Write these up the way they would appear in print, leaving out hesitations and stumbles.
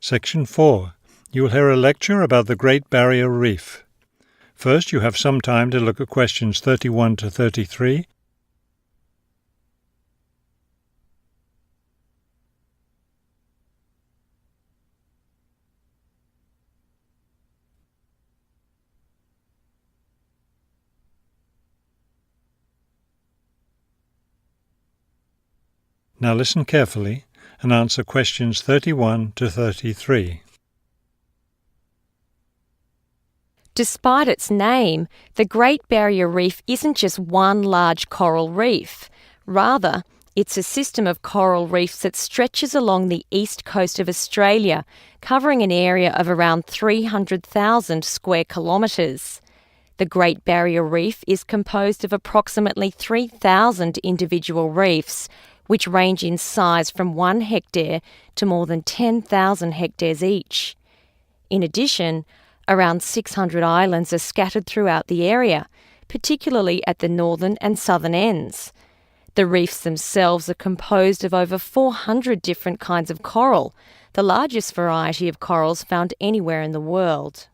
Section 4. You will hear a lecture about the Great Barrier Reef. First, you have some time to look at questions 31 to 33. Now listen carefully and answer questions 31 to 33. Despite its name, the Great Barrier Reef isn't just one large coral reef. Rather, it's a system of coral reefs that stretches along the east coast of Australia, covering an area of around 300,000 square kilometres. The Great Barrier Reef is composed of approximately 3,000 individual reefs, which range in size from 1 hectare to more than 10,000 hectares each. In addition, around 600 islands are scattered throughout the area, particularly at the northern and southern ends. The reefs themselves are composed of over 400 different kinds of coral, the largest variety of corals found anywhere in the world.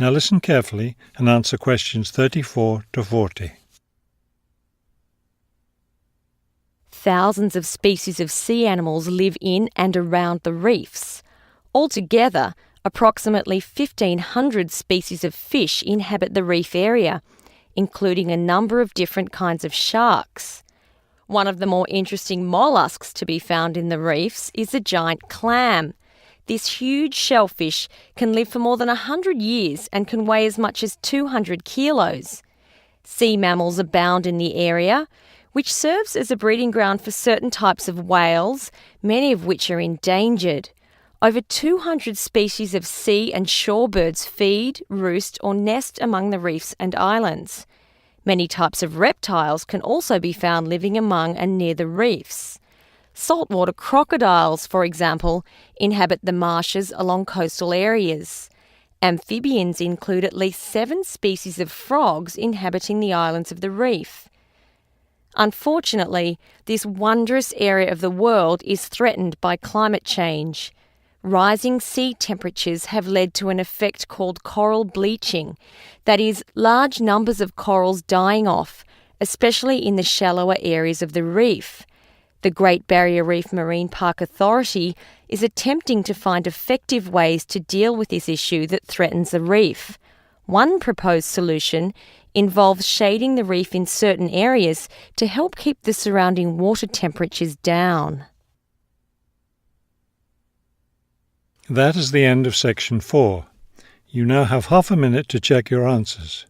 Now listen carefully and answer questions 34 to 40. Thousands of species of sea animals live in and around the reefs. Altogether, approximately 1,500 species of fish inhabit the reef area, including a number of different kinds of sharks. One of the more interesting mollusks to be found in the reefs is the giant clam. This huge shellfish can live for more than 100 years and can weigh as much as 200 kilos. Sea mammals abound in the area, which serves as a breeding ground for certain types of whales, many of which are endangered. Over 200 species of sea and shore birds feed, roost or nest among the reefs and islands. Many types of reptiles can also be found living among and near the reefs. Saltwater crocodiles, for example, inhabit the marshes along coastal areas. Amphibians include at least 7 species of frogs inhabiting the islands of the reef. Unfortunately, this wondrous area of the world is threatened by climate change. Rising sea temperatures have led to an effect called coral bleaching, that is, large numbers of corals dying off, especially in the shallower areas of the reef. The Great Barrier Reef Marine Park Authority is attempting to find effective ways to deal with this issue that threatens the reef. One proposed solution involves shading the reef in certain areas to help keep the surrounding water temperatures down. That is the end of Section 4. You now have half a minute to check your answers.